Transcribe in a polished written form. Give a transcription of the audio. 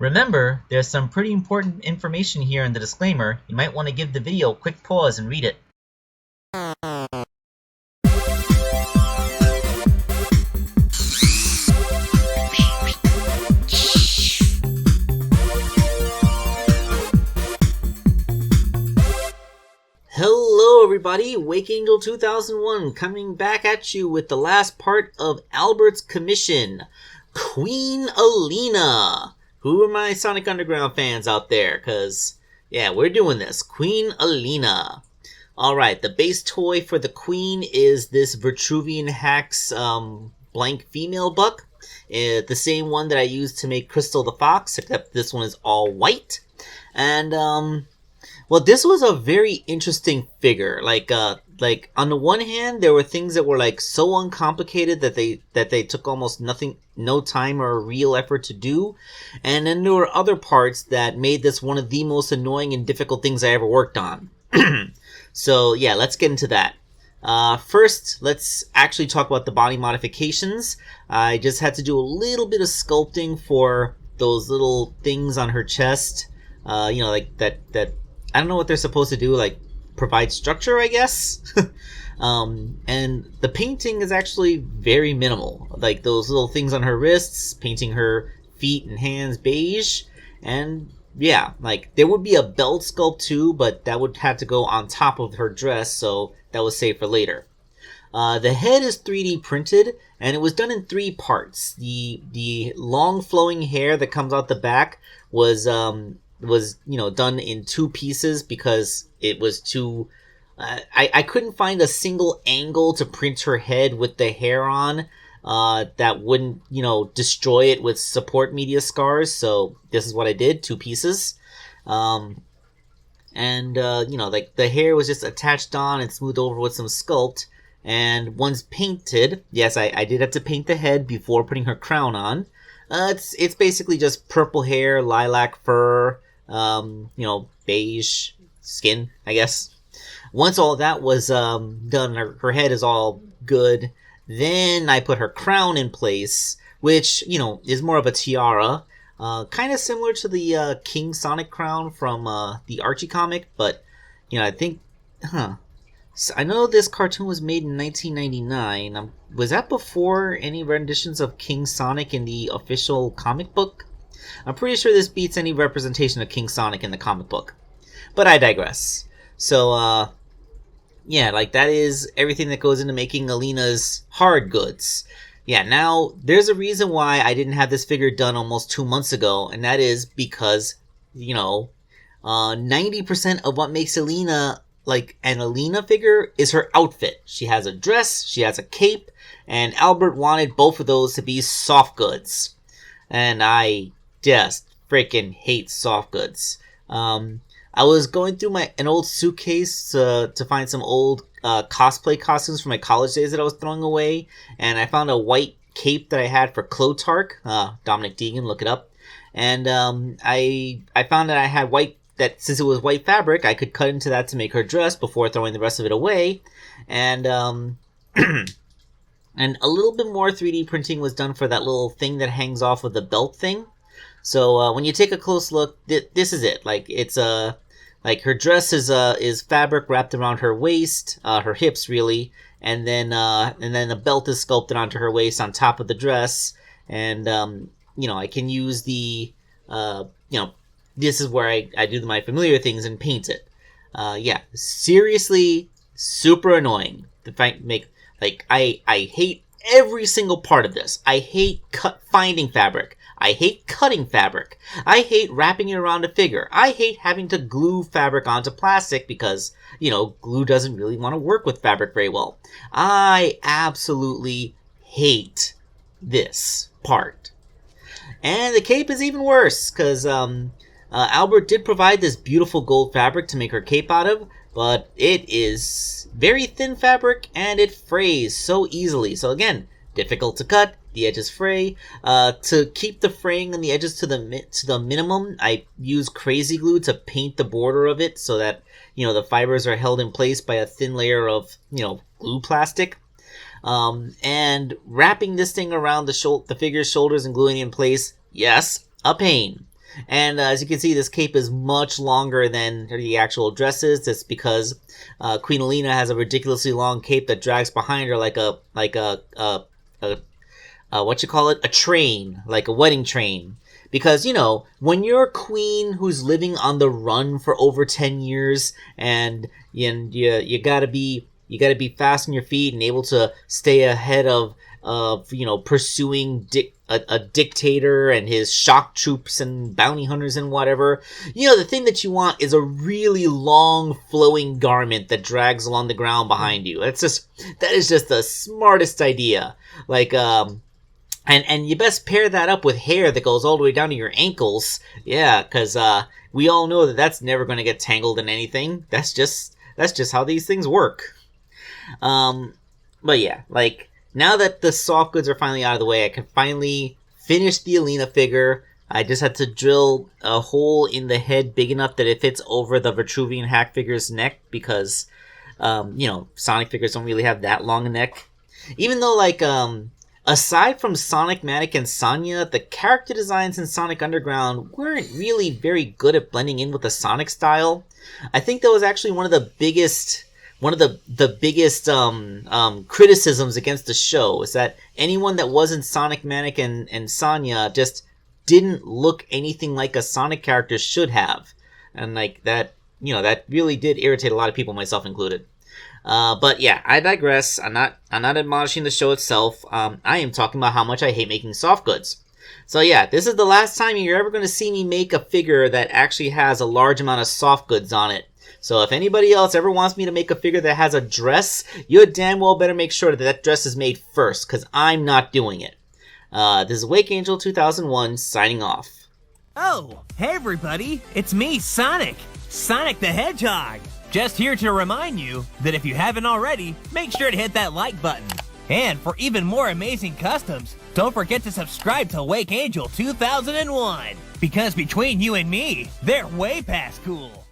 Remember, there's some pretty important information here in the disclaimer. You might want to give the video a quick pause and read it. Hello everybody, Wake Angel 2001 coming back at you with the last part of Albert's commission, Queen Aleena. Who are my Sonic Underground fans out there? Cause, yeah, we're doing this. Queen Aleena. Alright, the base toy for the Queen is this Vitruvian Hacks blank female buck. The same one that I used to make Crystal the Fox, except this one is all white. And, well, this was a very interesting figure. Like on the one hand, there were things that were like so uncomplicated that they took almost no time or real effort to do, and then there were other parts that made this one of the most annoying and difficult things I ever worked on. So yeah, let's get into that. First, let's actually talk about the body modifications. I just had to do a little bit of sculpting for those little things on her chest. Like that. I don't know what they're supposed to do, like provide structure, I guess. And the painting is actually very minimal. Like those little things on her wrists, painting her feet and hands beige. And yeah, like there would be a belt sculpt too, but that would have to go on top of her dress, so that was saved for later. The head is 3D printed, and it was done in 3 parts. The long flowing hair that comes out the back was done in 2 pieces because it was too I couldn't find a single angle to print her head with the hair on that wouldn't destroy it with support media scars, so this is what I did, 2 pieces. Like the hair was just attached on and smoothed over with some sculpt, and once painted, yes, I did have to paint the head before putting her crown on. It's basically just purple hair, lilac fur, beige skin, I guess. Once all that was done, her head is all good. Then I put her crown in place, which, is more of a tiara. Kind of similar to the King Sonic crown from the Archie comic, but, I think, So I know this cartoon was made in 1999. Was that before any renditions of King Sonic in the official comic book? I'm pretty sure this beats any representation of King Sonic in the comic book. But I digress. So, yeah, like that is everything that goes into making Aleena's hard goods. Yeah, now, there's a reason why I didn't have this figure done almost 2 months ago, and that is because, 90% of what makes Aleena like an Aleena figure is her outfit. She has a dress, she has a cape, and Albert wanted both of those to be soft goods. And I just freaking hate soft goods. I was going through an old suitcase to find some old cosplay costumes from my college days that I was throwing away, and I found a white cape that I had for Clotark, Dominic Deegan, look it up. And I found that I had that since it was white fabric, I could cut into that to make her dress before throwing the rest of it away. And and a little bit more 3D printing was done for that little thing that hangs off of the belt thing. So when you take a close look, this is it. Like it's like her dress is fabric wrapped around her waist, her hips really, and then the belt is sculpted onto her waist on top of the dress. And I can use the this is where I do my familiar things and paint it. Yeah, seriously, super annoying. I hate every single part of this. I hate finding fabric. I hate cutting fabric. I hate wrapping it around a figure. I hate having to glue fabric onto plastic because, glue doesn't really want to work with fabric very well. I absolutely hate this part. And the cape is even worse because Albert did provide this beautiful gold fabric to make her cape out of, but it is very thin fabric and it frays so easily. So again, difficult to cut, the edges fray. To keep the fraying on the edges to the minimum, I use crazy glue to paint the border of it so that, the fibers are held in place by a thin layer of, glue plastic. And wrapping this thing around the figure's shoulders and gluing it in place, yes, a pain. And as you can see, this cape is much longer than the actual dress is. That's because Queen Aleena has a ridiculously long cape that drags behind her like a a train, like a wedding train. Because, you know, when you're a queen who's living on the run for over 10 years and you gotta be fast on your feet and able to stay ahead of you know, pursuing a dictator and his shock troops and bounty hunters and whatever. You know, the thing that you want is a really long flowing garment that drags along the ground behind you. That is just the smartest idea. Like, and you best pair that up with hair that goes all the way down to your ankles. Yeah, because we all know that that's never going to get tangled in anything. That's just how these things work. But yeah, like, now that the soft goods are finally out of the way, I can finally finish the Aleena figure. I just had to drill a hole in the head big enough that it fits over the Vitruvian hack figure's neck because, you know, Sonic figures don't really have that long a neck. Even though, like, aside from Sonic, Manic, and Sonya, the character designs in Sonic Underground weren't really very good at blending in with the Sonic style. I think that was actually one of the biggest criticisms against the show, is that anyone that wasn't Sonic, Manic, and Sonya just didn't look anything like a Sonic character should have. And like that, you know, that really did irritate a lot of people, myself included. But yeah, I digress. I'm not admonishing the show itself. I am talking about how much I hate making soft goods. So yeah, this is the last time you're ever going to see me make a figure that actually has a large amount of soft goods on it. So if anybody else ever wants me to make a figure that has a dress, you damn well better make sure that that dress is made first, because I'm not doing it. This is Wake Angel 2001 signing off. Oh, hey everybody, it's me, Sonic the Hedgehog. Just here to remind you that if you haven't already, make sure to hit that like button. And for even more amazing customs, don't forget to subscribe to Wake Angel 2001. Because between you and me, they're way past cool.